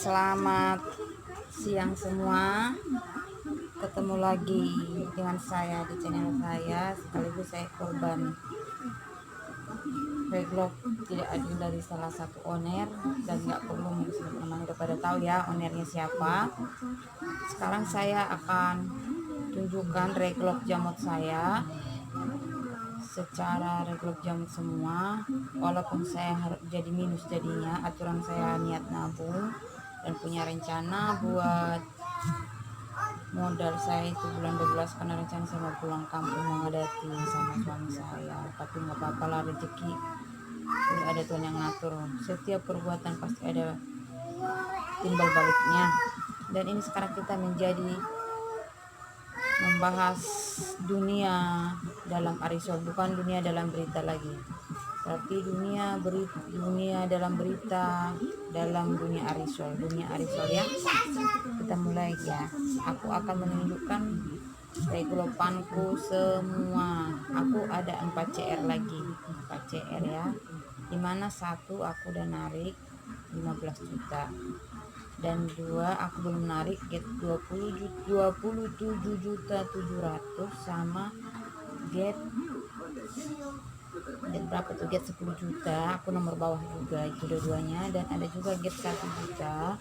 Selamat siang semua. Ketemu lagi dengan saya di channel saya. Sekaligus saya korban reglok tidak adil dari salah satu owner, dan nggak perlu mengusung namanya, udah pada tahu ya ownernya siapa. Sekarang saya akan tunjukkan reglok jamut saya secara reglok jamut semua, walaupun saya harus jadi minus jadinya. Aturan saya niat nabung dan punya rencana buat modal saya itu bulan 12, karena rencana saya mau pulang kampung menghadapi sama suami saya. Tapi nggak apa-apa lah, rezeki udah ada Tuhan yang ngatur. Setiap perbuatan pasti ada timbal baliknya. Dan ini sekarang kita menjadi membahas dunia dalam Arisol, bukan dunia dalam berita lagi, tapi dunia dalam berita dalam dunia Arisol ya. Kita mulai ya. Aku akan menunjukkan reglopanku semua. Aku ada 4 CR lagi, 4 CR ya, dimana satu aku udah narik 15 juta dan 2 aku belum narik, get 27.700.000 sama get berapa tuh, get 10 juta. Aku nomor bawah juga itu dua-duanya, dan ada juga get 1 juta,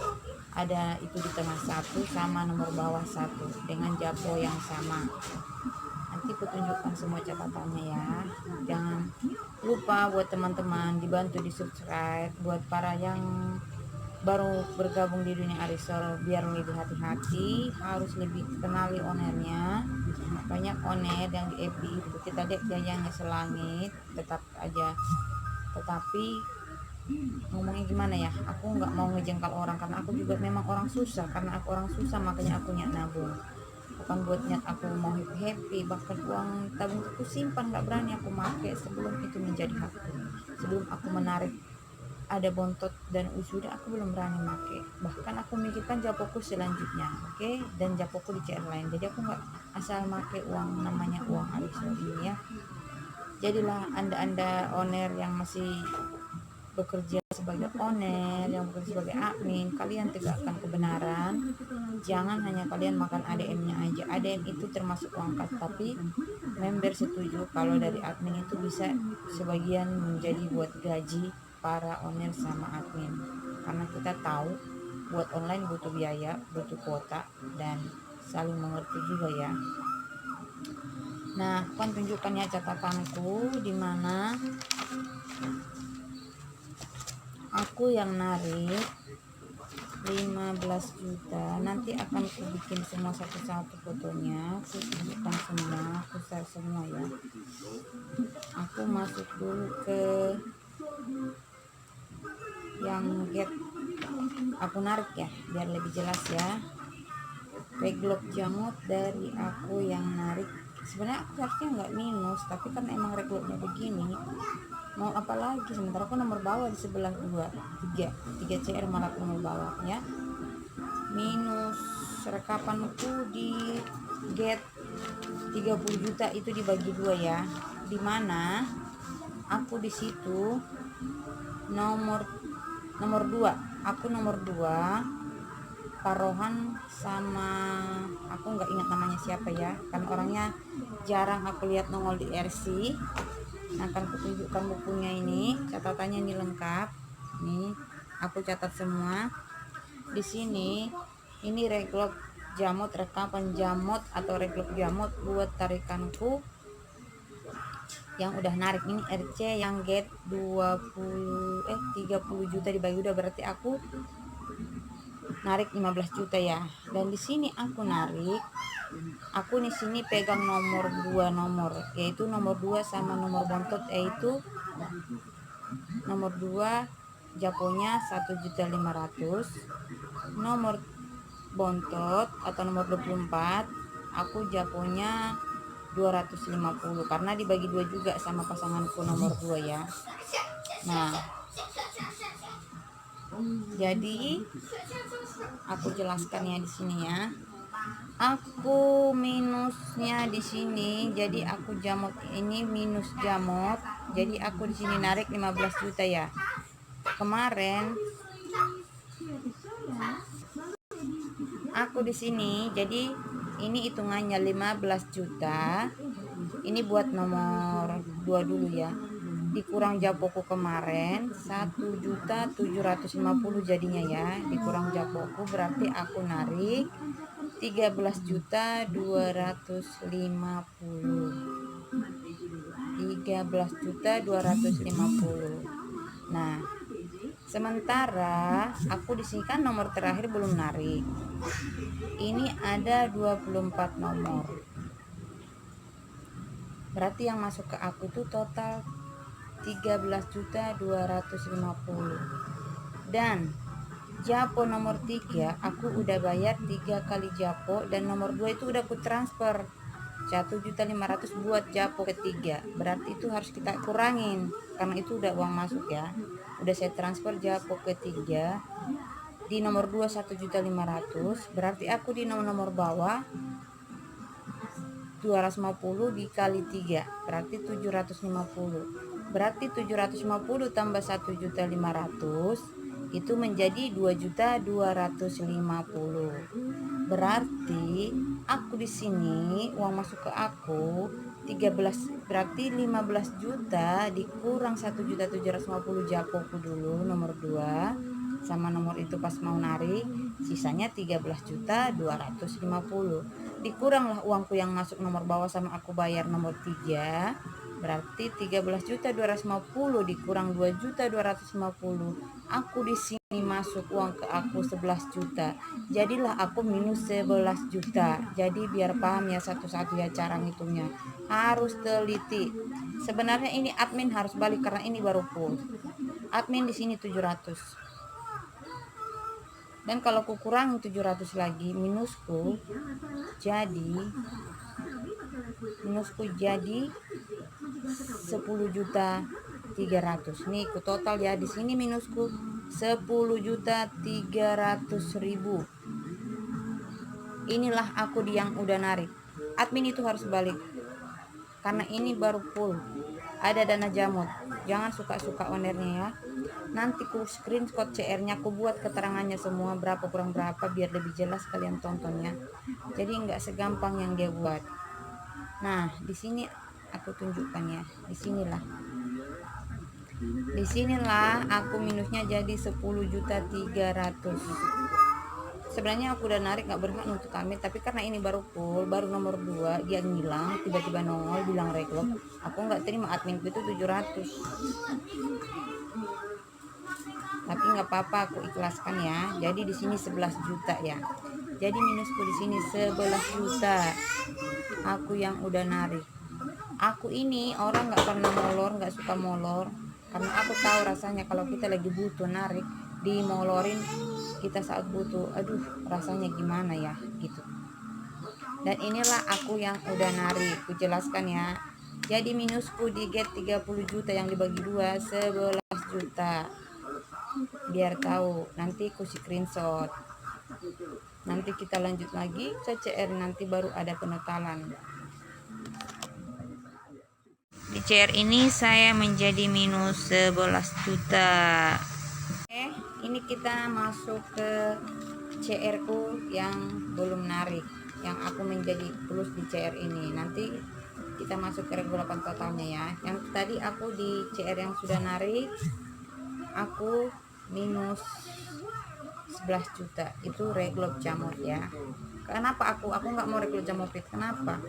ada itu di tengah satu sama nomor bawah satu dengan japo yang sama. Nanti aku tunjukkan semua catatannya ya. Jangan lupa buat teman-teman dibantu di subscribe, buat para yang baru bergabung di dunia Arisol biar lebih hati-hati, harus lebih kenali ownernya. Banyak owner yang di FB itu kita lihat gayanya selangit, tetap aja. Tetapi ngomongnya gimana ya, aku nggak mau ngejengkal orang, karena aku juga memang orang susah. Karena aku orang susah makanya aku niat nabung, bukan buat niat aku mau happy. Bahkan uang tabung aku simpan, nggak berani aku pakai sebelum itu menjadi hakku. Sebelum aku menarik ada bontot dan wisuda, aku belum berani pakai. Bahkan aku mikirkan japoku selanjutnya, oke? Dan japoku di CR lain. Jadi aku nggak asal pakai uang namanya uang Arisol ini ya. Jadilah anda owner yang masih bekerja sebagai owner, yang bekerja sebagai admin, kalian tegakkan kebenaran. Jangan hanya kalian makan ADM-nya aja. ADM itu termasuk uang kas, tapi member setuju kalau dari admin itu bisa sebagian menjadi buat gaji para owner sama admin, karena kita tahu buat online butuh biaya, butuh kuota, dan saling mengerti juga ya. Nah, aku tunjukkan ya catatanku, dimana aku yang narik 15 juta. Nanti akan aku bikin semua satu-satu fotonya, aku tunjukkan semua, aku share semua ya. Aku masuk dulu ke yang get aku narik ya, biar lebih jelas ya. Reglok jamut dari aku yang narik. Sebenarnya aku harusnya nggak minus, tapi kan emang regloknya begini, mau apa lagi. Sementara aku nomor bawah di sebelah 3 CR malah aku nomor bawah ya. Minus rekapanku di get 30 juta itu dibagi 2 ya, dimana aku di situ nomor 2, aku nomor 2 Parohan sama aku nggak ingat namanya siapa ya, kan orangnya jarang aku lihat nongol di RC. Nah, akan kutunjukkan bukunya ini, catatannya ini lengkap nih, aku catat semua di sini. Ini reglok jamut, rekapan jamut atau reglok jamut buat tarikanku yang udah narik. Ini RC yang get 30 juta dibagi udah, berarti aku narik 15 juta ya. Dan di sini aku narik, aku di sini pegang nomor 2 nomor, yaitu nomor 2 sama nomor bontot, yaitu nomor 2 japonya 1.500.000, nomor bontot atau nomor 24 aku japonya 250, karena dibagi 2 juga sama pasanganku nomor 2 ya. Nah, jadi aku jelaskan ya di sini ya. Aku minusnya di sini, jadi aku jamut ini minus jamut. Jadi aku di sini narik 15 juta ya. Kemarin Aku di sini, jadi ini hitungannya 15 juta. Ini buat nomor 2 dulu ya. Dikurang japoku kemarin 1.750.000 jadinya ya. Dikurang japoku berarti aku narik 13.250. 13.250. Nah, sementara aku di sini kan nomor terakhir belum narik. Ini ada 24 nomor. Berarti yang masuk ke aku itu total 13.250. Dan japo nomor 3 aku udah bayar 3 kali japo, dan nomor 2 itu udah aku transfer 1.500.000 buat japo ketiga. Berarti itu harus kita kurangin karena itu udah uang masuk ya. Udah saya transfer japo ketiga di nomor 2 1.500.000, berarti aku di nomor bawah 250 dikali 3 berarti 750. Berarti 750 tambah 1.500.000 itu menjadi 2.250. Berarti aku di sini uang masuk ke aku 13, berarti 15 juta dikurang 1.750 japoku dulu nomor 2 sama nomor itu pas mau narik, sisanya 13.250. Dikuranglah uangku yang masuk nomor bawah sama aku bayar nomor 3, berarti 13.250 dikurang 2.250. Aku di sini masuk uang ke aku 11 juta. Jadilah aku minus 11 juta. Jadi biar paham ya satu-satu ya cara ngitungnya. Harus teliti. Sebenarnya ini admin harus balik karena ini baru full. Admin di sini 700. Dan kalau ku kurang 700 lagi, minusku jadi 10.300.000. Nih ku total ya di sini minusku 10.300.000. Inilah aku yang udah narik. Admin itu harus balik karena ini baru full. Ada dana jamut. Jangan suka-suka ownernya ya. Nanti ku screenshot CR-nya, ku buat keterangannya semua berapa kurang berapa biar lebih jelas kalian tontonnya. Jadi nggak segampang yang dia buat. Nah, di sini aku tunjukkan ya. Di sinilah aku minusnya jadi 10.300.000. Sebenarnya aku udah narik nggak berhak untuk kami, tapi karena ini baru full, baru nomor 2 dia ngilang tiba-tiba nongol bilang reklame, aku nggak terima. Adminku itu 700, tapi nggak apa-apa aku ikhlaskan ya. Jadi di sini 11 juta ya. Jadi minusku di sini 11 juta. Aku yang udah narik. Aku ini orang nggak pernah molor, nggak suka molor, karena aku tahu rasanya kalau kita lagi butuh narik dimolorin kita saat butuh, aduh rasanya gimana ya gitu. Dan inilah aku yang udah narik, ku jelaskan ya. Jadi minusku di get 30 juta yang dibagi 2 11 juta. Biar tahu, nanti ku screenshot. Nanti kita lanjut lagi ke CR, nanti baru ada penotalan. Di CR ini saya menjadi minus 11 juta. Ini kita masuk ke CR ku yang belum narik, yang aku menjadi plus di CR ini. Nanti kita masuk ke regulapan totalnya ya. Yang tadi aku di CR yang sudah narik, aku minus 11 juta. Itu reglop jamur ya. Kenapa aku nggak mau reglop jamur? Kenapa?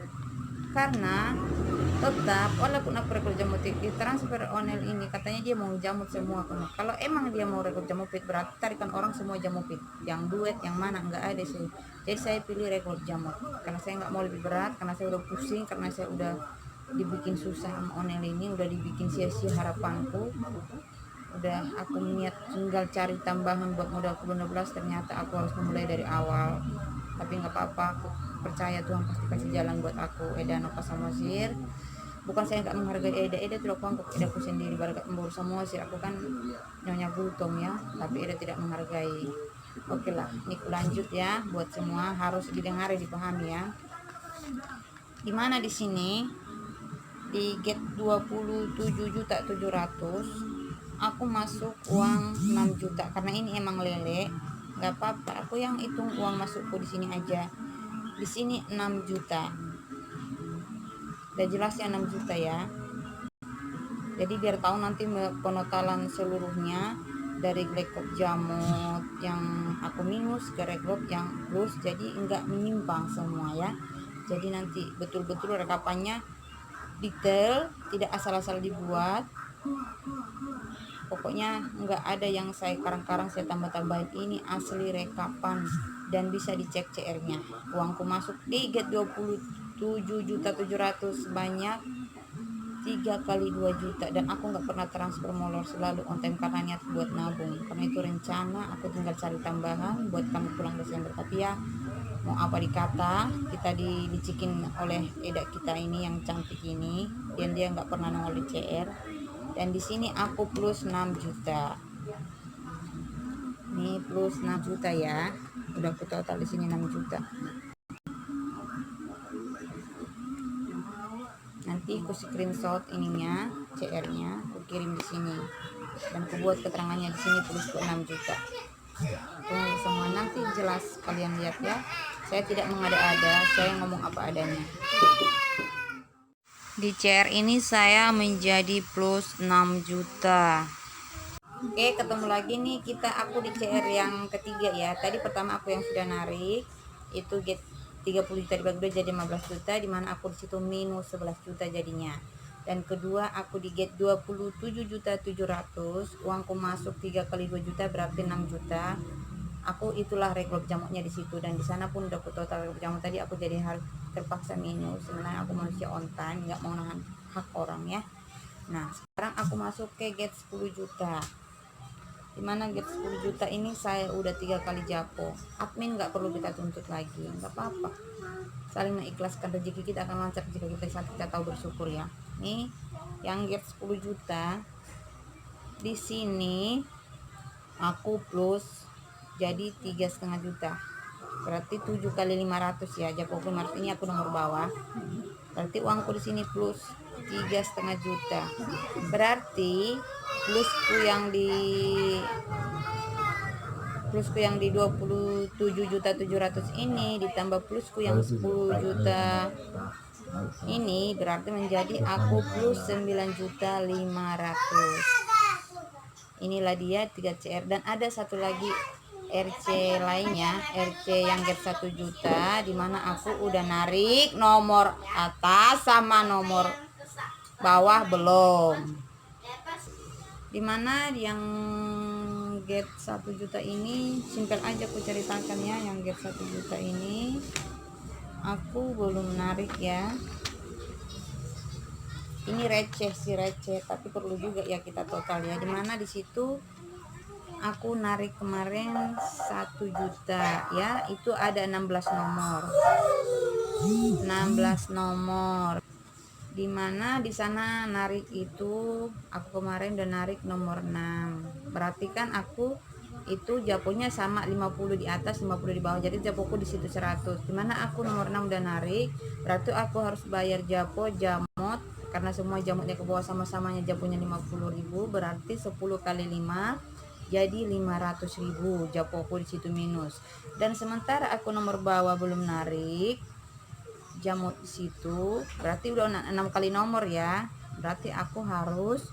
Karena tetap walaupun aku rekrut jamut di transfer onel ini katanya dia mau jamut semua. Kalau emang dia mau rekrut jamut berarti tarikan orang semua jamut, yang duet yang mana nggak ada sih. Jadi saya pilih rekrut jamut karena saya nggak mau lebih berat, karena saya udah pusing, karena saya udah dibikin susah sama onel ini, udah dibikin sia-sia harapanku. Udah aku niat tinggal cari tambahan buat modal ke 12, ternyata aku harus memulai dari awal. Tapi nggak apa-apa, aku percaya Tuhan pasti kasih jalan buat aku. Eda Noka Samosir, bukan saya nggak menghargai Eda tidak anggap Edaku sendiri barakat memburu Samosir. Aku kan nyonya gultong ya, tapi Eda tidak menghargai. Oke lah, ini lanjut ya, buat semua harus didengari, dipahami ya. Dimana di sini di get 27.700.000 aku masuk uang 6 juta karena ini emang lele, nggak apa-apa, aku yang hitung uang masukku di sini aja. Di sini 6 juta, udah jelas ya 6 juta ya. Jadi biar tahu nanti penotalan seluruhnya dari reklop jamut yang aku minus ke reklop yang plus, jadi enggak menyimpang semua ya. Jadi nanti betul-betul rekapannya detail, tidak asal-asal dibuat. Pokoknya enggak ada yang saya karang-karang, saya tambah-tambahin. Ini asli rekapan dan bisa dicek CR-nya. Uangku masuk di get 27.700.000 banyak 3 kali 2 juta, dan aku nggak pernah transfer molor, selalu on time karena niat buat nabung. Karena itu rencana aku tinggal cari tambahan buat kami pulang Desember. Tapi ya mau apa dikata, kita dilicikin oleh edak kita ini yang cantik ini, dan dia nggak pernah nongol di CR. Dan di sini aku plus 6 juta. Ini plus 6 juta ya. Udah aku total di sini 6 juta. Nanti aku screenshot ininya, CR-nya, aku kirim di sini. Dan aku buat keterangannya di sini plus 6 juta. Tunggu semua nanti jelas kalian lihat ya. Saya tidak mengada-ada, saya ngomong apa adanya. Di CR ini saya menjadi plus 6 juta. Oke, ketemu lagi nih aku di CR yang ketiga ya. Tadi pertama aku yang sudah narik itu get 30 juta dibagi 2 jadi 15 juta, dimana aku di situ minus 11 juta jadinya. Dan kedua aku di get 27.700.000, uangku masuk 3 kali 2 juta berarti 6 juta. Aku itulah reklop jamuknya di situ, dan di sana pun udah aku total reklop jamuk tadi. Aku jadi harus terpaksa minus, sebenarnya aku manusia on time, nggak mau nahan hak orang ya. Nah sekarang aku masuk ke get 10 juta, dimana get 10 juta ini saya udah 3 kali japo. Admin nggak perlu kita tuntut lagi, nggak apa-apa, saling mengikhlaskan. Rezeki kita akan lancar jika kita tahu bersyukur ya. Nih yang get 10 juta di sini aku plus jadi 3,5 juta, berarti 7 kali 500 ya. Japo 500 ini aku nomor bawah, berarti uangku di sini plus 3,5 juta. Berarti plusku yang di 27.700.000 ini ditambah plusku yang 10 juta ini, berarti menjadi aku plus 9.500.000. Inilah dia 3 CR. Dan ada satu lagi RC lainnya, RC yang get 1 juta, dimana aku udah narik nomor atas sama nomor bawah belum. Dimana yang get 1 juta ini simpel aja aku ceritakan ya. Yang get 1 juta ini aku belum narik ya. Ini receh sih, receh, tapi perlu juga ya kita total ya. Dimana di situ aku narik kemarin 1 juta ya, itu ada 16 nomor. 16 nomor. Dimana di sana narik itu aku kemarin udah narik nomor 6. Berarti kan aku itu japonya sama 50 di atas 50 di bawah, jadi japoku di situ 100. Dimana aku nomor 6 udah narik, berarti aku harus bayar japo jamot karena semua jamutnya ke bawah sama-samanya japonya 50.000, berarti 10 kali 5 jadi 500.000 japoku di situ minus. Dan sementara aku nomor bawah belum narik jamut di situ, berarti udah 6 kali nomor ya. Berarti aku harus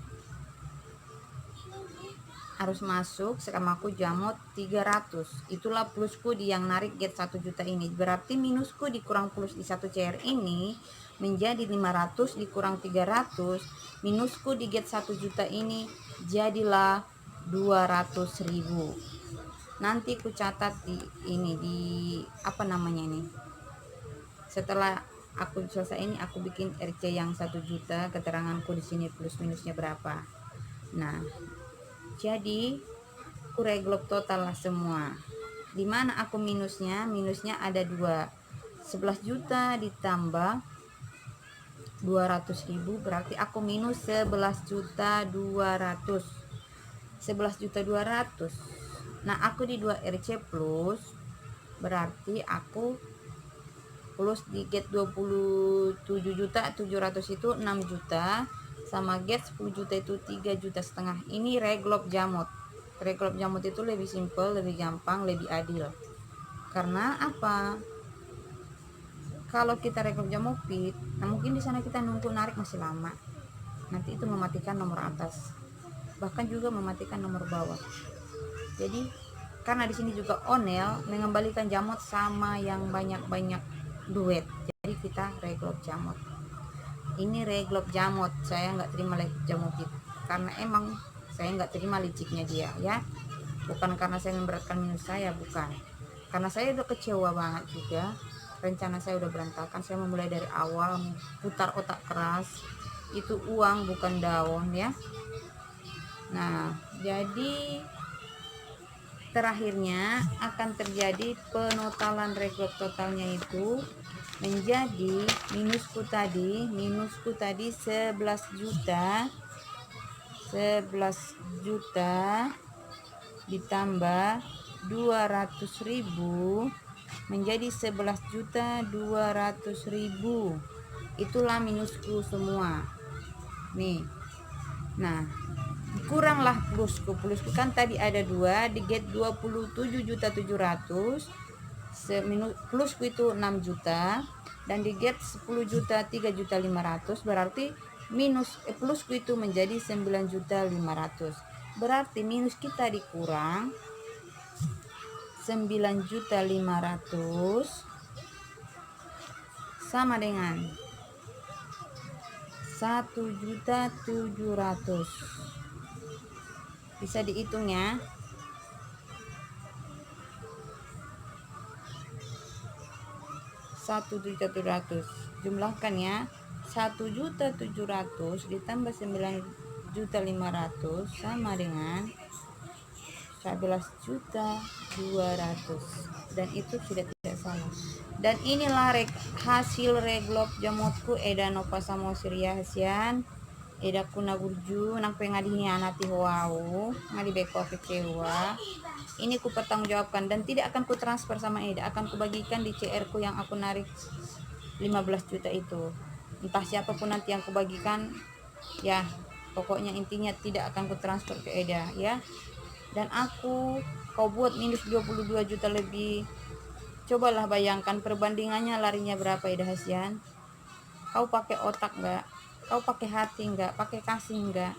masuk sama aku jamut 300. Itulah plusku di yang narik get 1 juta ini. Berarti minusku dikurang plus di 1 CR ini menjadi 500 dikurang 300. Minusku di get 1 juta ini jadilah 200.000. Nanti ku catat di ini, di apa namanya ini. Setelah aku selesai ini aku bikin RC yang 1 juta, keteranganku di sini plus minusnya berapa. Nah, jadi aku reglop total lah semua. Dimana aku minusnya ada 11 juta ditambah 200.000, berarti aku minus 11.200. Nah aku di 2 RC plus, berarti aku plus di get 27.700.000 itu 6 juta, sama get 10 juta itu 3,5 juta. Ini reglop jamut. Reglop jamut itu lebih simpel, lebih gampang, lebih adil. Karena apa? Kalau kita reglop jamopit, nah mungkin di sana kita nunggu narik masih lama. Nanti itu mematikan nomor atas, bahkan juga mematikan nomor bawah. Jadi karena di sini juga onel mengembalikan jamut sama yang banyak-banyak duet. Jadi kita reglop jamut. Ini reglop jamut, saya nggak terima jamopit karena emang saya nggak terima liciknya dia ya. Bukan karena saya memberatkan minus saya, bukan. Karena saya udah kecewa banget juga. Rencana saya udah berantakan. Saya memulai dari awal, putar otak keras. Itu uang bukan daun ya. Nah, jadi terakhirnya akan terjadi penotalan reglop totalnya itu menjadi minusku tadi 11 juta ditambah 200.000 menjadi 11.200.000. Itulah minusku semua nih. Nah, kuranglah plusku kan tadi ada 2 di get 27.700.000, plusku itu 6 juta dan di get 10 juta 3.500.000, berarti plusku itu menjadi 9.500.000. berarti minus kita dikurang 9.500.000 sama dengan 1.700.000. Bisa dihitung ya. 1.700.000 jumlahkan ya. 1.700.000 ditambah 9.500.000 sama dengan 11.200.000, dan itu sudah tidak salah. Dan inilah hasil reglop jamutku eda nopa samosir hasian eda kuna gurju nang pengadini anati wau ngadi beko kecewa. Ini ku pertanggungjawabkan dan tidak akan ku transfer sama eda, akan ku bagikan di CR ku yang aku narik 15 juta itu. Entah siapapun nanti yang ku bagikan ya, pokoknya intinya tidak akan ku transfer ke eda ya. Dan kau buat minus 22 juta lebih. Cobalah bayangkan perbandingannya larinya berapa eda hasian. Kau pakai otak enggak? Kau pakai hati enggak? Pakai kasih enggak?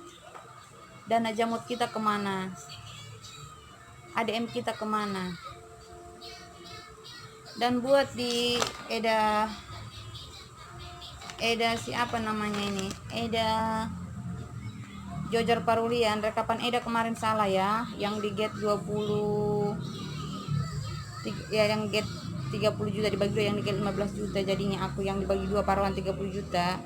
Dana jamut kita kemana? ADM kita kemana? Dan buat di eda siapa namanya ini? Eda Jojar Parulian, rekapan eda kemarin salah ya, yang di get 20 ya, yang get 30 juta dibagi 2, yang di get 15 juta, jadinya aku yang dibagi 2 paruhan 30 juta.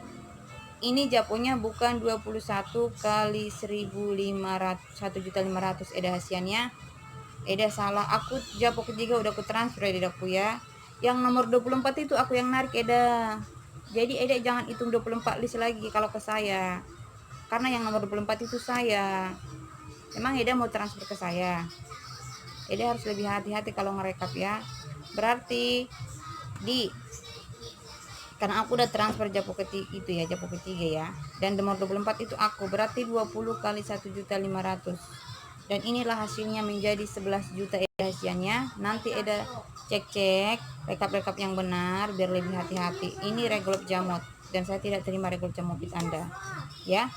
Ini japonya bukan 21 kali 1.500, 1.500.000 eda hasiannya. Eda salah, aku japo ketiga udah aku transfer eda aku ya. Yang nomor 24 itu aku yang narik eda. Jadi eda jangan hitung 24 list lagi kalau ke saya. Karena yang nomor 24 itu saya. Emang eda mau transfer ke saya. Eda harus lebih hati-hati kalau ngerekap ya. Berarti karena aku udah transfer japo ketiga itu ya, japo ketiga ya. Dan nomor 24 itu aku, berarti 20 kali 1.500.000. Dan inilah hasilnya menjadi 11 juta eda hasiannya. Nanti eda cek rekap yang benar biar lebih hati-hati. Ini reglop jamot dan saya tidak terima reglop jamopit Anda ya.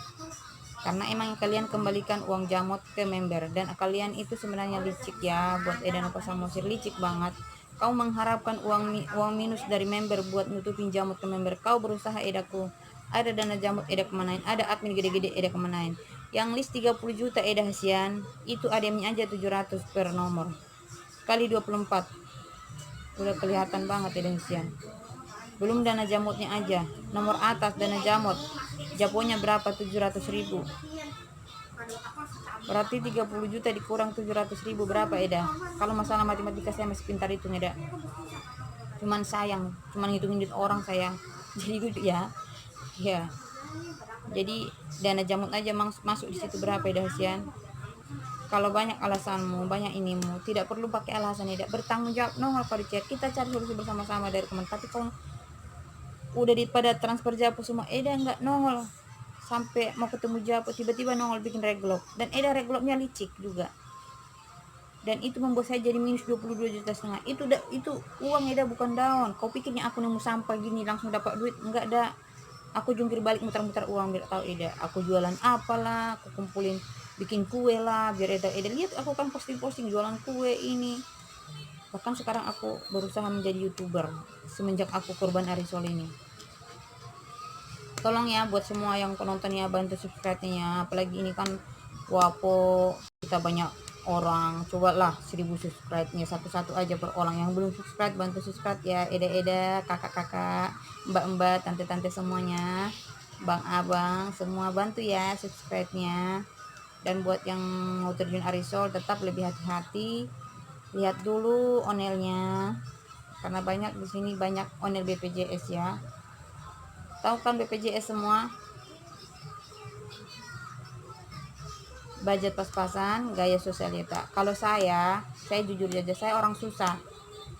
Karena emang kalian kembalikan uang jamot ke member dan kalian itu sebenarnya licik ya. Buat eda nopo samosir licik banget. Kau mengharapkan uang minus dari member buat nutupin jamut ke member. Kau berusaha edaku, ada dana jamut eda kemanain, ada admin gede-gede eda kemanain. Yang list 30 juta eda hasian itu ADM-nya aja 700 per nomor kali 24, udah kelihatan banget eda hasian. Belum dana jamutnya aja, nomor atas dana jamut japonya berapa? 700.000. Berarti 30 juta dikurang 700.000 berapa eda? Kalau masalah matematika saya masih pintar itu eda. Cuman sayang, cuman ngitungin duit orang sayang. Jadi gitu ya. Ya. Jadi dana jamut aja masuk di situ berapa eda hasian? Kalau banyak alasanmu, banyak inimu, tidak perlu pakai alasan eda. Bertanggung jawab nongol pada chat. Kita cari solusi bersama-sama dari teman. Tapi kalau udah pada transfer japo semua eda nggak nongol, sampai mau ketemu japo tiba-tiba nongol bikin reglop, dan eda reglopnya licik juga. dan itu membuat saya jadi minus 22,5 juta. Itu uang Eda, bukan daun. Kau pikirnya aku nemu sampah gini langsung dapat duit? Enggak ada. Aku jungkir balik muter-muter uang biar tahu Eda. Aku jualan apalah, aku kumpulin bikin kue lah biar Eda lihat aku kan posting-posting jualan kue ini. Bahkan sekarang aku berusaha menjadi YouTuber semenjak aku korban Arisol ini. Tolong ya buat semua yang penontonnya bantu subscribe-nya, apalagi ini kan Wapo kita banyak orang, cobalah 1000 subscribe-nya satu-satu aja per orang. Yang belum subscribe bantu subscribe ya, Eda, kakak-kakak, mbak-mbak, tante-tante semuanya, bang-abang semua bantu ya subscribe-nya. Dan buat yang mau terjun Arisol tetap lebih hati-hati, lihat dulu onelnya karena banyak di sini banyak onel BPJS ya. Tahu kan BPJS semua? Budget pas-pasan, gaya sosialita. Kalau saya jujur aja, saya orang susah.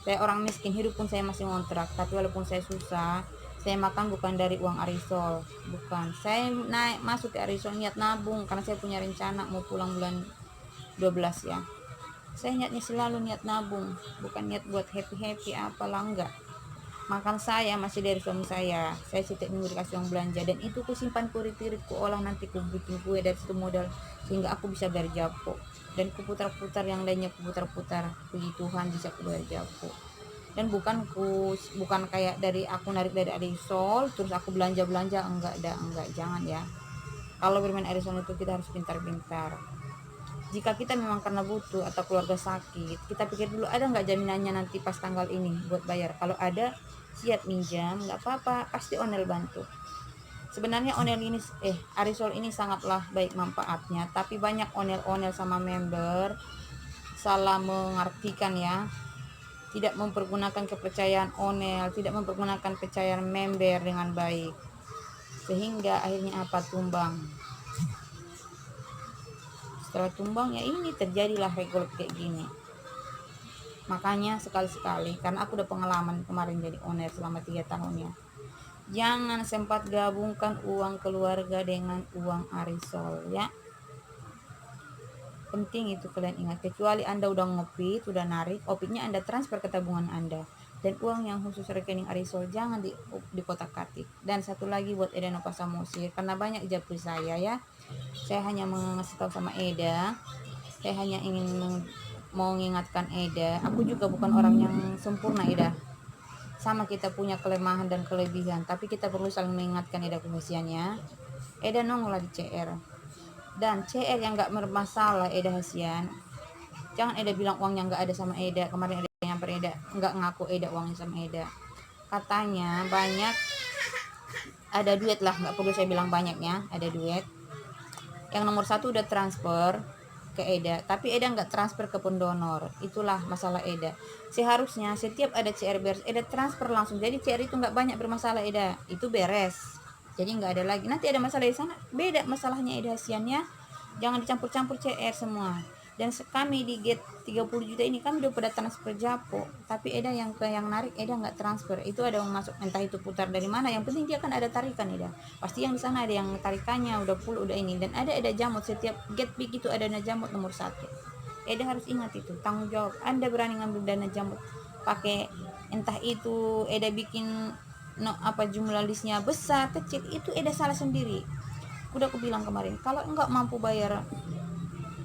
Saya orang miskin, hidup pun saya masih ngontrak. Tapi walaupun saya susah, saya makan bukan dari uang Arisol. Bukan. Saya masuk ke Arisol niat nabung karena saya punya rencana mau pulang bulan 12 ya. Saya niatnya selalu niat nabung, bukan niat buat happy-happy apalah, enggak. Makan saya masih dari suami saya setiap minggu dikasih uang belanja, dan itu ku simpan, ku rit-rit, ku olah, nanti ku bikin kue dari situ modal sehingga aku bisa bayar japo, dan ku putar-putar yang lainnya, ku putar-putar, puji Tuhan bisa ku bayar japo. Dan bukan kayak dari aku narik dari Arisol terus aku belanja enggak, jangan ya. Kalau bermain Arisol itu kita harus pintar-pintar. Jika kita memang karena butuh atau keluarga sakit, kita pikir dulu ada nggak jaminannya nanti pas tanggal ini buat bayar. Kalau ada, siap minjam, nggak apa-apa, pasti onel bantu. Sebenarnya onel ini Arisol ini sangatlah baik manfaatnya, tapi banyak onel-onel sama member salah mengartikan ya, tidak mempergunakan kepercayaan onel, tidak mempergunakan kepercayaan member dengan baik, sehingga akhirnya apa, tumbang. Setelah tumbang ya ini terjadilah regol kayak gini. Makanya sekali-sekali, karena aku udah pengalaman kemarin jadi owner selama 3 tahun ya, jangan sempat gabungkan uang keluarga dengan uang Arisol ya. Penting itu kalian ingat, kecuali Anda udah ngopi, sudah narik, opitnya Anda transfer ke tabungan Anda. Dan uang yang khusus rekening Arisol jangan di kotak-katik. Dan satu lagi buat Eda Nova Samosir, karena banyak japri saya ya, saya hanya mengasih tahu sama Eda, saya hanya ingin mau mengingatkan Eda, aku juga bukan orang yang sempurna Eda. Sama kita punya kelemahan dan kelebihan, tapi kita perlu saling mengingatkan Eda kehasiannya. Eda nongol di CR. Dan CR yang gak bermasalah Eda hasian. Jangan Eda bilang uangnya gak ada sama Eda. Kemarin Eda nyamper Eda, gak ngaku Eda uangnya sama Eda. Katanya banyak, ada duit lah, gak perlu saya bilang banyaknya, ada duit. Yang nomor 1 udah transfer ke Eda, tapi Eda nggak transfer ke pendonor. Itulah masalah Eda. Seharusnya setiap ada CR beres, Eda transfer langsung. Jadi CR itu nggak banyak bermasalah Eda, itu beres. Jadi nggak ada lagi. Nanti ada masalah di sana, beda masalahnya Eda hasiannya. Jangan dicampur-campur CR semua. Dan kami di gate 30 juta ini kami udah pada transfer japo, tapi Eda yang narik Eda nggak transfer. Itu ada yang masuk, entah itu putar dari mana, yang penting dia kan ada tarikan Eda. Pasti yang di sana ada yang tarikannya udah full, udah ini. Dan ada jamut, setiap gate pick itu ada dana jamut nomor 1. Eda harus ingat itu, tanggung jawab. Anda berani ngambil dana jamut pakai entah itu Eda bikin jumlah listnya besar kecil, itu Eda salah sendiri. Udah aku bilang kemarin, kalau enggak mampu bayar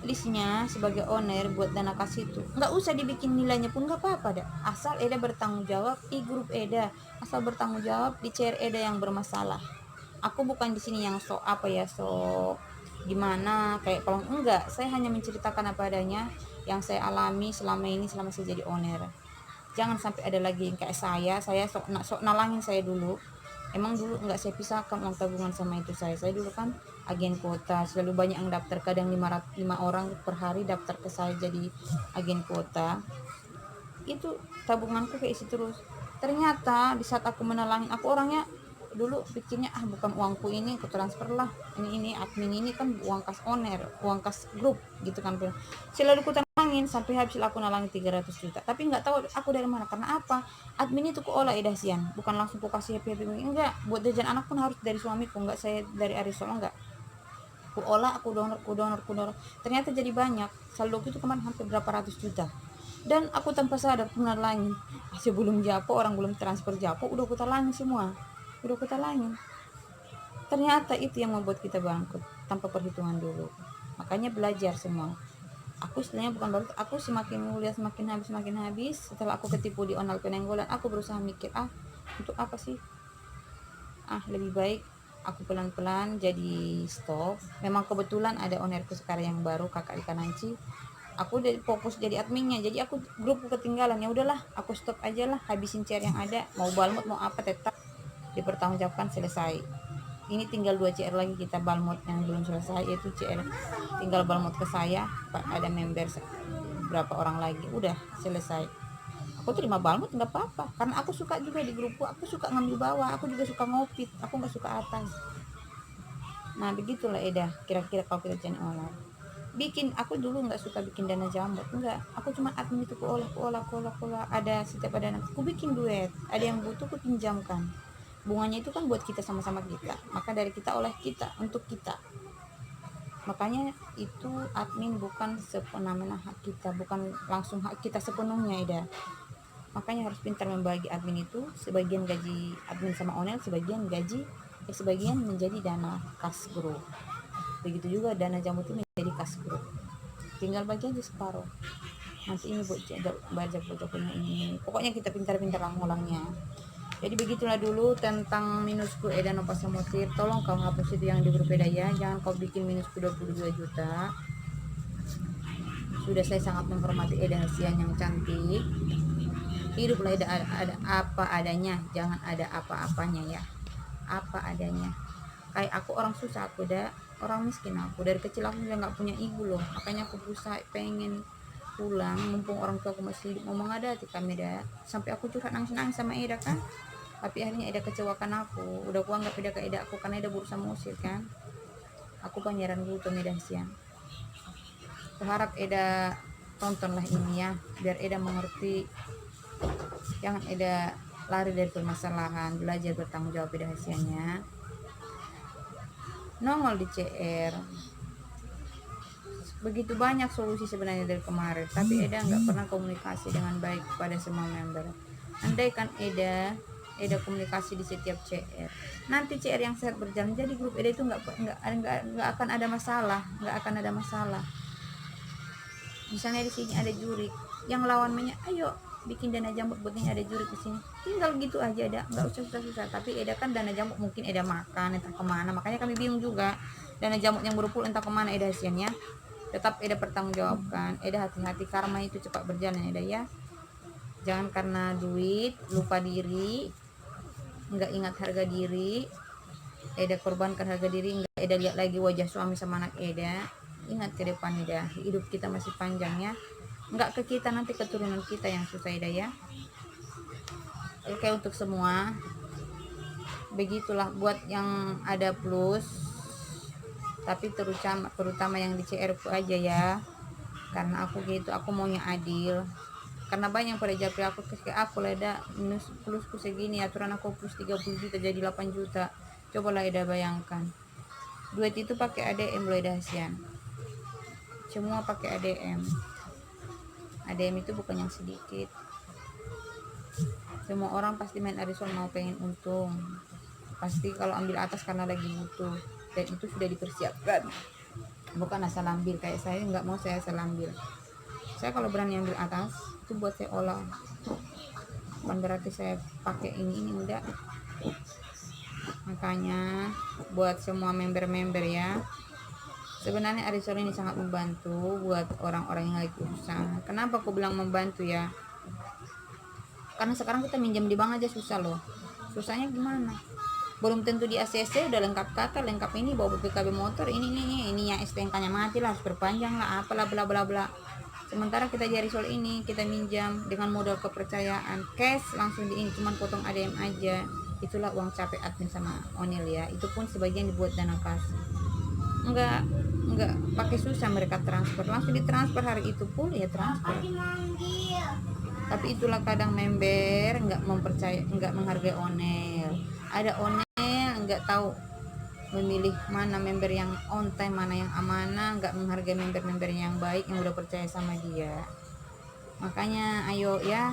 listnya sebagai owner buat dana kasih itu, nggak usah dibikin nilainya pun nggak apa-apa dah, asal Eda bertanggung jawab di grup Eda, asal bertanggung jawab di CR Eda yang bermasalah. Aku bukan di sini yang so gimana kayak kalau enggak, saya hanya menceritakan apa adanya yang saya alami selama ini, selama saya jadi owner. Jangan sampai ada lagi yang kayak saya sok nalangin saya dulu. Emang dulu nggak saya pisahkan uang tabungan sama itu saya dulu kan agen kota, selalu banyak yang daftar, kadang 5 orang per hari daftar ke saya jadi agen kota. Itu tabunganku kayak isi terus. Ternyata di saat aku menalangin, aku orangnya dulu pikirnya bukan uangku ini, aku transfer lah, ini admin ini kan uang kas owner, uang kas grup gitu kan. Selalu aku nalangin sampai habis aku nalangin 300 juta, tapi nggak tahu aku dari mana. Karena apa, admin itu ku olah edasian, bukan langsung ku kasih happy enggak, buat jajan anak pun harus dari suamiku, enggak saya dari Arisol, enggak. Aku olah, aku donor. Ternyata jadi banyak. Saldoku itu kemarin hampir berapa ratus juta. Dan aku tanpa sadar benar langin. Sebelum Japo, orang belum transfer Japo, udah aku talangin semua. Udah aku talangin. Ternyata itu yang membuat kita bangkrut tanpa perhitungan dulu. Makanya belajar semua. Aku istilahnya bukan baru, aku semakin mulia semakin habis. Setelah aku ketipu di onal penenggolan, aku berusaha mikir, untuk apa sih? Lebih baik aku pelan-pelan jadi stop. Memang kebetulan ada ownerku sekarang yang baru, kakak di Kananci. Aku udah fokus jadi adminnya, jadi aku grupku ketinggalan. Ya udahlah, aku stop aja lah, habisin CR yang ada. Mau balmut mau apa tetap dipertanggungjawabkan, selesai. Ini tinggal 2 CR lagi kita balmut yang belum selesai, yaitu CR tinggal balmut ke saya, ada member berapa orang lagi, udah selesai. Aku terima balmut nggak apa-apa, karena aku suka juga di grupku, aku suka ngambil bawah, aku juga suka ngopit, aku nggak suka atas. Nah begitulah Eda, kira-kira kalau kita jadi olah. Aku dulu nggak suka bikin dana jambot, enggak, aku cuma admin itu, ku olah, ada setiap ada nanti, ku bikin duet, ada yang butuh ku pinjamkan. Bunganya itu kan buat kita, sama-sama kita, maka dari kita oleh kita untuk kita. Makanya itu admin bukan sepenuhnya hak kita, bukan langsung hak kita sepenuhnya Eda. Makanya harus pintar membagi admin itu, sebagian gaji admin sama onel, sebagian menjadi dana kas grup. Begitu juga dana jamu itu menjadi kas grup, tinggal bagi aja separuh. Nanti ini buat baca punya ini, pokoknya kita pintar-pintar ngulangnya. Jadi begitulah dulu tentang minusku Eda Nopasa Motir. Tolong kau hapus itu yang di grup Eda ya, jangan kau bikin minusku 22 juta. Sudah saya sangat menghormati Eda Hasian yang cantik. Hiduplah ada apa adanya, jangan ada apa-apanya ya, apa adanya. Kayak aku orang susah, aku orang miskin, aku dari kecil aku juga nggak punya ibu loh. Makanya aku berusaha pengen pulang mumpung orang tua aku masih hidup. Ngomong ada hati kami sampai aku curhat nangis sama Eda kan, tapi akhirnya Eda kecewakan aku. Udah aku anggap Eda ke Eda aku, karena Eda berusaha mengusir kan. Aku pangeran Guto Eda Hasian. Aku harap Eda tontonlah ini ya, biar Eda mengerti. Jangan Eda lari dari permasalahan, belajar bertanggung jawab Eda Hasiannya. Nongol di CR. Begitu banyak solusi sebenarnya dari kemarin, tapi Eda nggak pernah komunikasi dengan baik pada semua member. Andaikan Eda komunikasi di setiap CR, nanti CR yang sehat berjalan, jadi grup Eda itu nggak akan ada masalah. Misalnya di sini ada jurik, yang lawan ayo bikin dana jambut buat ini, ada jurik di sini, tinggal gitu aja Eda, nggak usah susah-susah. Tapi Eda kan dana jambut mungkin Eda makan entah kemana, makanya kami bingung juga dana jambut yang berupul entah kemana Eda hasilnya. Tetap Eda pertanggungjawabkan. Eda hati-hati, karma itu cepat berjalan Eda ya. Jangan karena duit lupa diri, nggak ingat harga diri. Eda korbankan harga diri, nggak Eda lihat lagi wajah suami sama anak Eda. Ingat ke depan Eda, hidup kita masih panjang ya. Nggak ke kita, nanti keturunan kita yang susah Eda ya. Oke, untuk semua begitulah, buat yang ada plus, tapi terutama yang di CR ku aja ya, karena aku gitu, aku maunya adil. Karena banyak pada japri aku Leda minus plusku segini, aturan aku plus 30 juta jadi 8 juta. Cobalah Eda bayangkan, duit itu pakai ADM loh Eda Hasian, semua pakai ADM itu bukan yang sedikit. Semua orang pasti main Arizon mau pengen untung, pasti kalau ambil atas karena lagi butuh, dan itu sudah dipersiapkan, bukan asal ambil. Kayak saya nggak mau saya asal ambil. Saya kalau berani ambil atas itu buat saya olah, bukan berarti saya pakai ini enggak. Makanya buat semua member ya, sebenarnya Arizon ini sangat membantu buat orang-orang yang lagi susah. Kenapa aku bilang membantu ya, karena sekarang kita minjam di bank aja susah loh. Susahnya gimana? Belum tentu di ACC udah lengkap kata, lengkap ini, bawa BPKB motor, ini yang STNK-nya mati lah, harus perpanjang lah, apalah bla bla bla. Sementara kita di Arizon ini kita minjam dengan modal kepercayaan, cash langsung di ini, cuman potong ADM aja. Itulah uang capek admin sama Onil ya. Itu pun sebagian dibuat dana kas. Enggak pakai susah mereka transfer, langsung ditransfer hari itu pun ya transfer. Tapi itulah kadang member nggak menghargai Onel. Ada Onel nggak tahu memilih mana member yang on time, mana yang amanah, nggak menghargai member-member yang baik yang udah percaya sama dia. Makanya ayo ya,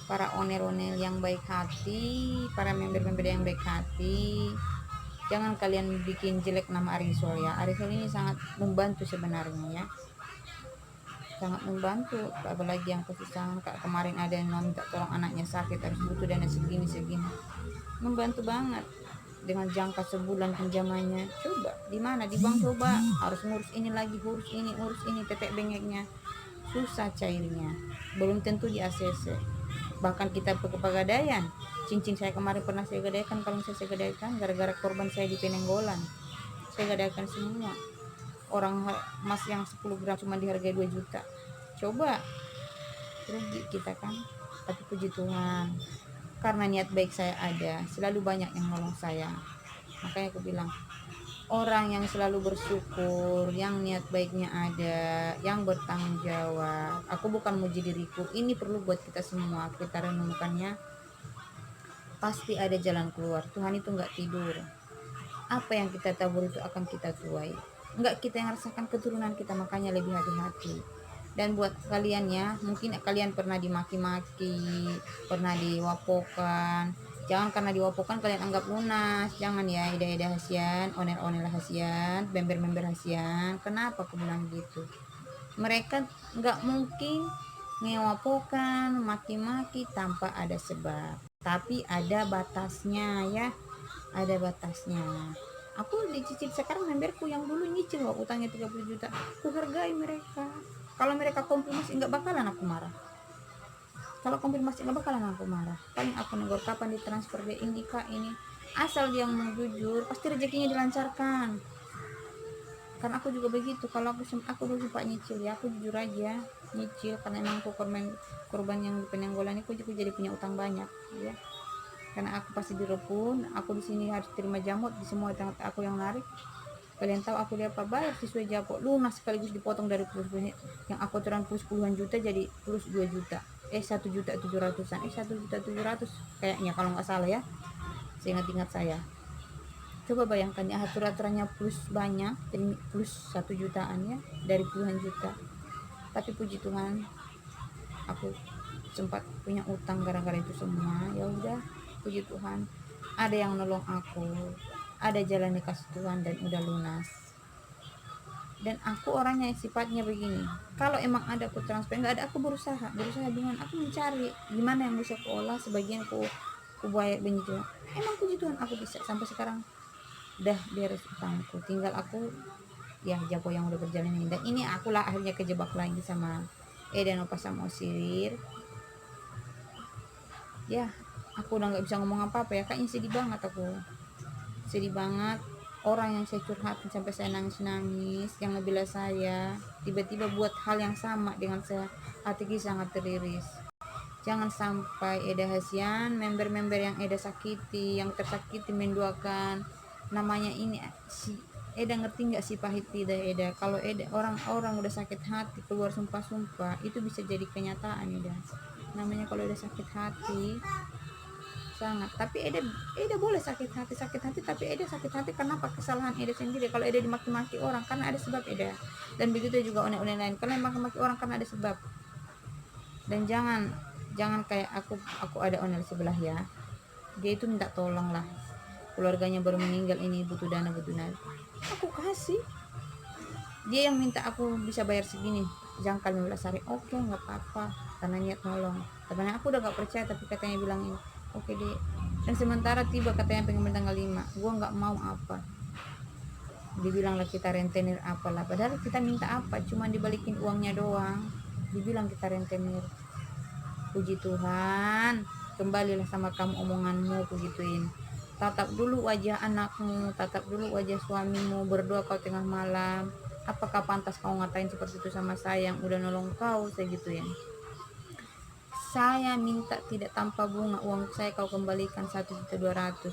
para owner-owner yang baik hati, para member-member yang baik hati, jangan kalian bikin jelek nama Arisol ya. Arisol ini sangat membantu sebenarnya ya, sangat membantu, apalagi yang kesusahan. Kak, kemarin ada yang minta tolong anaknya sakit, harus butuh dana segini, membantu banget dengan jangka sebulan pinjamannya. Coba di mana, di bank coba harus ngurus ini lagi, ngurus ini, tetek bengeknya susah cairnya, belum tentu di ACC. Bahkan kita ke Pegadaian, cincin saya kemarin pernah saya gadaikan, kalau saya gadaikan gara-gara korban saya di Penenggolan, saya gadaikan semua. Orang emas yang 10 gram cuma dihargai 2 juta, coba rugi kita kan. Tapi puji Tuhan, karena niat baik saya ada, selalu banyak yang nolong saya. Makanya aku bilang, orang yang selalu bersyukur, yang niat baiknya ada, yang bertanggung jawab. Aku bukan muji diriku, ini perlu buat kita semua. Kita renungkannya, pasti ada jalan keluar. Tuhan itu nggak tidur. Apa yang kita tabur itu akan kita tuai. Nggak kita yang rasakan keturunan kita, makanya lebih hati-hati. Dan buat kalian ya, mungkin kalian pernah dimaki-maki, pernah diwapokan. Jangan karena diwapokan kalian anggap lunas. Jangan ya, ida-ida hasian, oner-oner hasian, member-member hasian. Kenapa aku bilang gitu? Mereka nggak mungkin ngewapokan, maki-maki tanpa ada sebab. Tapi ada batasnya ya, ada batasnya. Aku dicicil sekarang, memberku yang dulu nyicil utangnya 30 juta, aku hargai mereka. Kalau mereka konfirmasi nggak bakalan aku marah. Kalau konfirmasi nggak bakalan aku marah. Paling aku negor kapan ditransfer dia ini kak ini. Asal dia mau jujur, pasti rezekinya dilancarkan. Karena aku juga begitu. Kalau aku dulu sempat nyicil ya, aku jujur aja nyicil karena emang aku korban yang di Penanggolan itu aku jadi punya utang banyak ya. Karena aku pasti direpun, aku di sini harus terima jamut di semua utang aku yang narik. Kalian tahu aku dia apa, bayar sesuai japo lunas sekaligus dipotong dari plus yang aku terang plus puluhan juta jadi plus 2 juta 1.700.000 1.700.000 kayaknya kalau nggak salah ya, seingat-ingat saya. Coba bayangkan ya, aturannya plus banyak jadi plus 1 jutaan ya dari puluhan juta. Tapi puji Tuhan aku sempat punya utang gara-gara itu semua. Ya udah, puji Tuhan ada yang nolong aku, ada jalan dikasih Tuhan dan udah lunas. Dan aku orangnya sifatnya begini, kalau emang ada aku transfer, nggak ada aku berusaha dengan aku mencari gimana yang bisa aku olah, sebagian aku bayar begitu. Emang puji Tuhan aku bisa sampai sekarang udah beres utangku, tinggal aku ya jago yang udah berjalan ini. Dan ini akulah akhirnya kejebak lagi sama Edan Opa sama Osirir ya. Aku udah nggak bisa ngomong apa-apa ya, kayaknya sedih banget, aku sedih banget. Orang yang saya curhatin sampai saya nangis-nangis, yang ngebela saya, tiba-tiba buat hal yang sama dengan saya, hati sangat teriris. Jangan sampai Eda hasian, member-member yang Eda sakiti, yang tersakiti menduakan. Namanya ini si Eda, ngerti nggak sih pahit tidak Eda? Kalau Eda orang-orang udah sakit hati keluar sumpah-sumpah, itu bisa jadi kenyataan Eda. Namanya kalau udah sakit hati sangat. Tapi Eda boleh sakit hati, tapi Eda sakit hati karena apa? Kesalahan Eda sendiri. Kalau Eda dimaki-maki orang karena ada sebab Eda, dan begitu juga onek-onek lain, karena maki-maki orang karena ada sebab. Dan jangan kayak aku ada onek sebelah ya, dia itu minta tolong lah, keluarganya baru meninggal, ini butuh dana, aku kasih. Dia yang minta aku bisa bayar segini jangkal 15 hari, oke nggak apa-apa karena niat nolong. Temannya aku udah gak percaya, tapi katanya bilang ini oke deh. Dan sementara tiba katanya pengen tanggal 5, gua nggak mau apa, dibilang lah kita rentenir apalah, padahal kita minta apa, cuma dibalikin uangnya doang, dibilang kita rentenir. Puji Tuhan, kembalilah sama kamu omonganmu, aku gituin. Tatap dulu wajah anakmu, tatap dulu wajah suamimu, berdoa kau tengah malam. Apakah pantas kau ngatain seperti itu sama saya yang udah nolong kau? Saya gituin. Saya minta tidak tanpa bunga, uang saya kau kembalikan 1.200.000.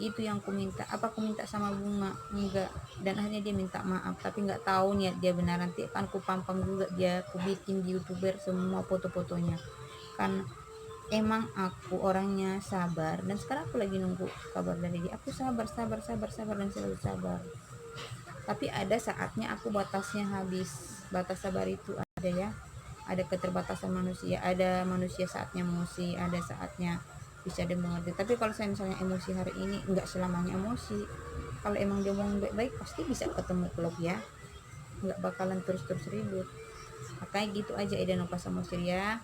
Itu yang ku minta. Apa ku minta sama bunga? Enggak. Dan akhirnya dia minta maaf, tapi nggak tahu niat dia benar. Nanti kan ku pampang juga dia, ku bikin di YouTuber semua foto-fotonya. Kan emang aku orangnya sabar, dan sekarang aku lagi nunggu kabar dari dia. Aku sabar sabar sabar sabar dan selalu sabar, tapi ada saatnya aku batasnya habis. Batas sabar itu ada ya, ada keterbatasan manusia, ada manusia saatnya emosi, ada saatnya bisa dia mengerti. Tapi kalau saya misalnya emosi hari ini, enggak selamanya emosi. Kalau emang dia ngomong baik-baik pasti bisa ketemu klub ya, nggak bakalan terus-terus ribut. Makanya gitu aja Eda Nova Samosir ya.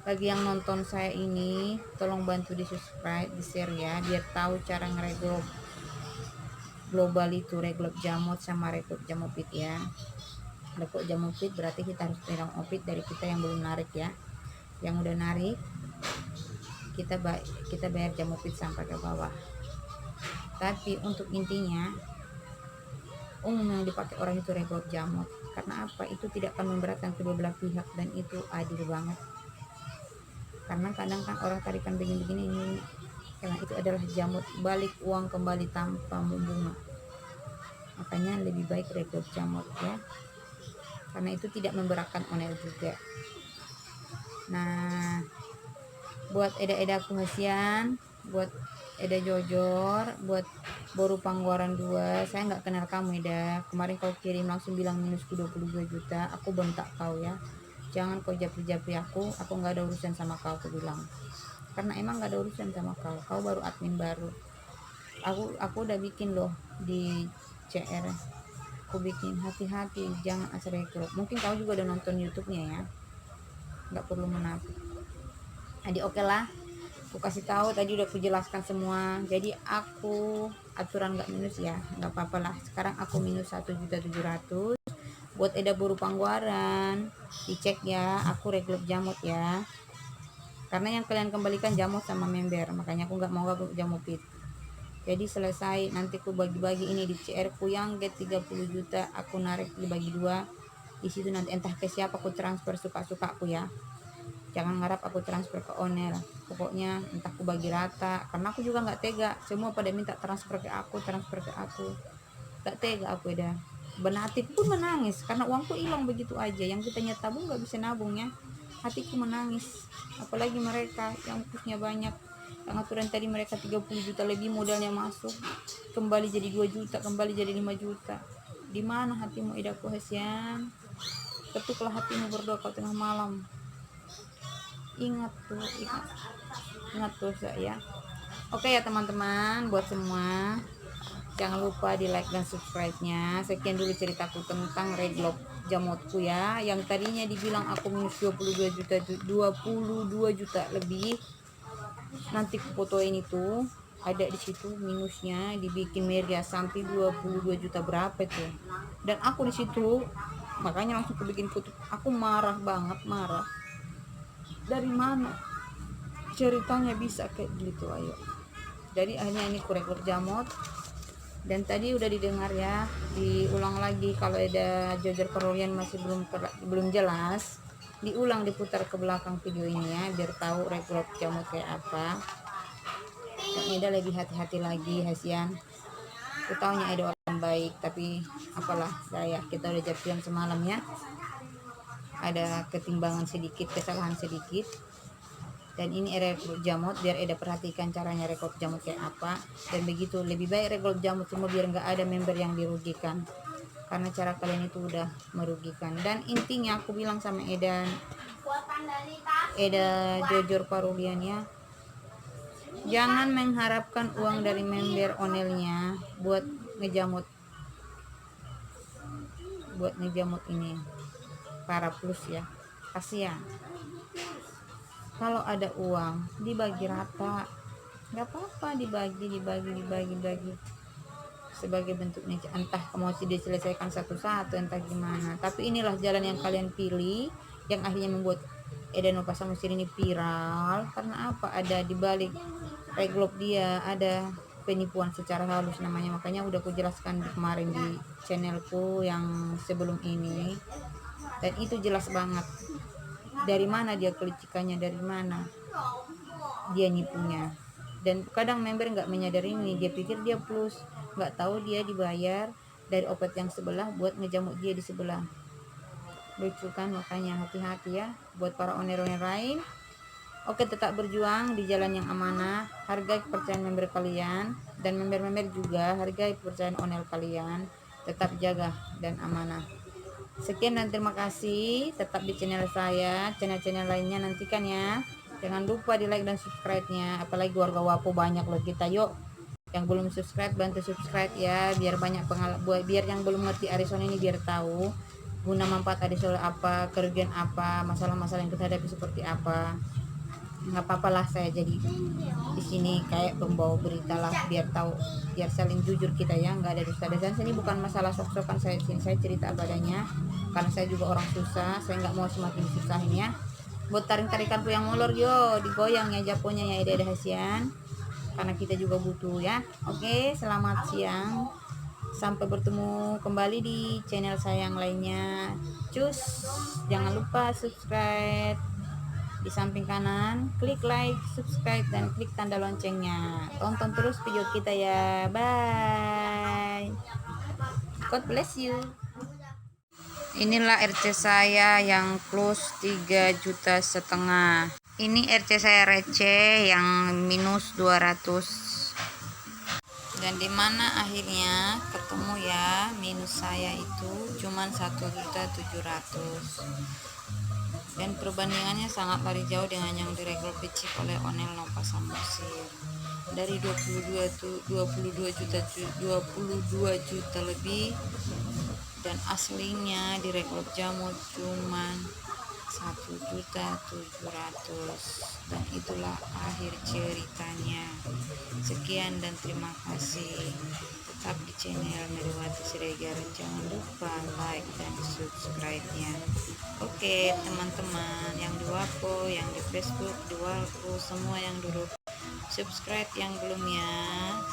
Bagi yang nonton saya ini, tolong bantu di subscribe, di share ya, biar tahu cara ngereglop global itu, reglop jamut sama reglop jamupit ya. Reglop jamupit berarti kita harus pegang opit dari kita yang belum narik ya. Yang udah narik, kita bayar jamupit sampai ke bawah. Tapi untuk intinya, umum yang dipakai orang itu reglop jamut. Karena apa? Itu tidak akan memberatkan kedua belah pihak dan itu adil banget. Karena kadang kan orang tarikan begini-begini ini, karena itu adalah jamut, balik uang kembali tanpa bunga. Makanya lebih baik reglop jamut ya, karena itu tidak memberatkan onel juga. Nah, buat eda-eda kuhasian, buat Eda Jojor, buat Boru Panggoran 2, saya nggak kenal kamu Eda. Kemarin kau kirim langsung bilang minusku 22 juta, aku bentak kau ya. Jangan kau japri-japri aku nggak ada urusan sama kau, aku bilang. Karena emang nggak ada urusan sama kau baru admin baru. Aku udah bikin loh di CR. Aku bikin hati-hati, jangan asal rekrut. Mungkin kau juga udah nonton YouTube-nya ya. Nggak perlu menafik. Jadi oke lah. Aku kasih tahu tadi udah aku jelaskan semua. Jadi aku aturan nggak minus ya, nggak apa-apa lah. Sekarang aku minus 1.700.000. Buat Eda Boru Panggoran dicek ya, aku reglop jamut ya, karena yang kalian kembalikan jamut sama member, makanya aku nggak mau gabung jamupit. Jadi selesai nanti aku bagi-bagi ini di CR ku yang get 30 juta, aku narik dibagi 2. Di situ nanti entah ke siapa aku transfer, suka-suka aku ya. Jangan ngarap aku transfer ke owner. Pokoknya entah aku bagi rata, karena aku juga nggak tega semua pada minta transfer ke aku. Nggak tega aku dah. Benatif pun menangis karena uangku hilang begitu aja. Yang kita tabung nggak bisa nabung ya. Hatiku menangis. Apalagi mereka yang punya banyak. Yang aturan tadi mereka 30 juta lebih modalnya masuk, kembali jadi 2 juta, kembali jadi 5 juta. Di mana hatimu Ida Kuhasian? Ketuklah hatimu, berdoa kau tengah malam. Ingat tuh saya. Oke ya teman-teman, buat semua jangan lupa di like dan subscribe-nya. Sekian dulu ceritaku tentang reglop jamutku ya, yang tadinya dibilang aku minus 22 juta lebih. Nanti aku fotoin itu, ada di situ minusnya, dibikin media sampai 22 juta berapa itu. Dan aku di situ, makanya langsung aku bikin foto. Aku marah banget, marah. Dari mana ceritanya bisa kayak gitu, ayo. Jadi akhirnya ini kureklur jamot. Dan tadi udah didengar ya, diulang lagi kalau ada Jojor Perolian masih belum jelas, diulang, diputar ke belakang video ini ya, biar tahu reklur jamot kayak apa. Dan Eda lebih hati-hati lagi Hasian. Aku taunya Eda orang baik, tapi apalah saya, kita udah jadian semalam ya, ada ketimbangan sedikit, kesalahan sedikit. Dan ini rekrut jamut, biar Eda perhatikan caranya rekrut jamut kayak apa. Dan begitu lebih baik rekrut jamut semua, biar nggak ada member yang dirugikan, karena cara kalian itu udah merugikan. Dan intinya aku bilang sama Eda Jojor Parulian ya, jangan mengharapkan uang dari member onelnya buat ngejamut ini para plus ya. Kasihan. Kalau ada uang dibagi rata, nggak apa-apa, dibagi sebagai bentuknya, entah mau diselesaikan satu-satu, entah gimana. Tapi inilah jalan yang kalian pilih, yang akhirnya membuat Eda Nova Samosir ini viral. Karena apa? Ada di balik reglop dia ada penipuan secara halus namanya. Makanya udah aku jelaskan kemarin di channelku yang sebelum ini, dan itu jelas banget dari mana dia kelicikannya, dari mana dia nipunya. Dan kadang member nggak menyadari ini, dia pikir dia plus, nggak tahu dia dibayar dari obat yang sebelah buat ngejamuk dia di sebelah. Lucu kan? Makanya hati-hati ya buat para owner-owner lain. Oke, tetap berjuang di jalan yang amanah, hargai kepercayaan member kalian, dan member-member juga hargai kepercayaan onel kalian, tetap jaga dan amanah. Sekian dan terima kasih, tetap di channel saya, channel-channel lainnya nantikan ya. Jangan lupa di like dan subscribe-nya, apalagi warga Wapo banyak loh kita, yuk. Yang belum subscribe bantu subscribe ya, biar banyak biar yang belum ngerti Arizona ini biar tahu guna manfaat Arizona apa, kerugian apa, masalah-masalah yang kita hadapi seperti apa. Nggak apa-apa lah, saya jadi di sini kayak pembawa berita lah, biar tahu, biar saling jujur kita ya, nggak ada dusta-dustaan. Ini bukan masalah sok-sokan, saya sini saya cerita apa adanya, karena saya juga orang susah, saya nggak mau semakin susahin ya. Buat tarik-tarikanku yang molor, yo digoyang ya japonya ya, ide hasian, karena kita juga butuh ya. Oke, selamat siang, sampai bertemu kembali di channel saya yang lainnya. Cus, jangan lupa subscribe. Di samping kanan, klik like, subscribe, dan klik tanda loncengnya. Tonton terus video kita ya. Bye. God bless you. Inilah RC saya yang close 3,5 juta. Ini RC saya receh yang minus 200. Dan dimana akhirnya ketemu ya, minus saya itu cuman 1,700.000. Dan perbandingannya sangat lari jauh dengan yang diregol picik oleh Onel Nova Samosir. Dari 22 juta lebih, dan aslinya diregol jamu cuman 1.700.000. Dan itulah akhir ceritanya. Sekian dan terima kasih. Tetap di channel Meriwati Siregar, jangan lupa like dan subscribe-nya. Oke teman-teman yang di Wapo, yang di Facebook, di Wapo, semua yang dulu subscribe, yang belum ya,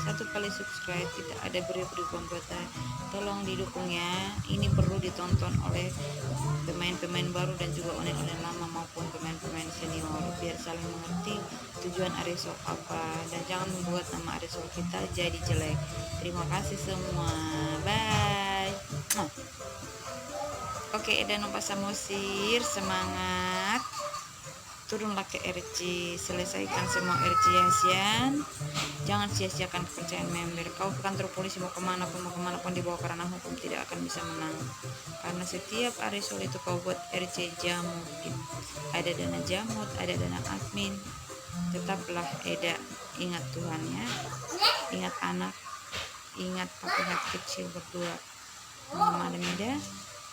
1 kali subscribe tidak ada beri-beri pembuatan, tolong didukung ya. Ini perlu ditonton oleh pemain-pemain baru dan juga onel-onel lama maupun pemain-pemain senior, biar saling mengerti tujuan Arizona apa, dan jangan membuat nama Arizona kita jadi jelek. Terima kasih semua, bye. Oke, Eda Nova Samosir, semangat, turunlah ke RC, selesaikan semua RC hasian, jangan sia-siakan kepercayaan member. Kau ke kantor polisi mau kemana pun dibawa karena hukum tidak akan bisa menang, karena setiap Arizona itu kau buat RC jamu, ada dana jamut, ada dana admin. Tetaplah Eda ingat Tuhan ya, ingat anak, ingat pakai hati kecil berdua. Mama dan Eda,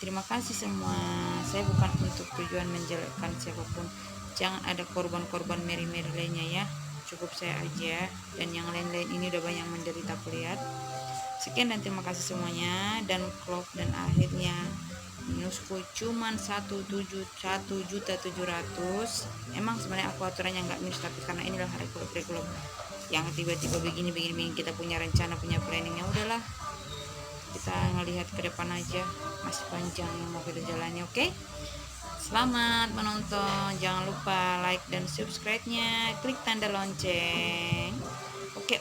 terima kasih semua. Saya bukan untuk tujuan menjelekkan siapapun, jangan ada korban-korban meri-meri lainnya ya, cukup saya aja, dan yang lain-lain ini udah banyak menderita kulihat. Sekian dan terima kasih semuanya, dan close, dan akhirnya minusku cuman 1.700.000. Emang sebenarnya aku aturannya nggak minus, tapi karena inilah regular yang tiba-tiba begini kita punya rencana, punya planning, ya udahlah, kita ngelihat ke depan aja, masih panjang yang mau kita jalani. Oke, selamat menonton, jangan lupa like dan subscribe-nya, klik tanda lonceng. Oke,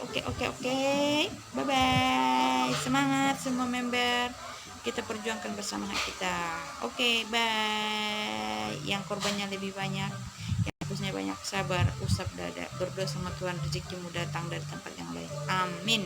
bye bye, semangat semua member, kita perjuangkan bersama hak kita. Oke, bye. Yang korbannya lebih banyak, yang hapusnya banyak, sabar, usap dada, berdoa sama Tuhan rezekimu datang dari tempat yang lain. Amin.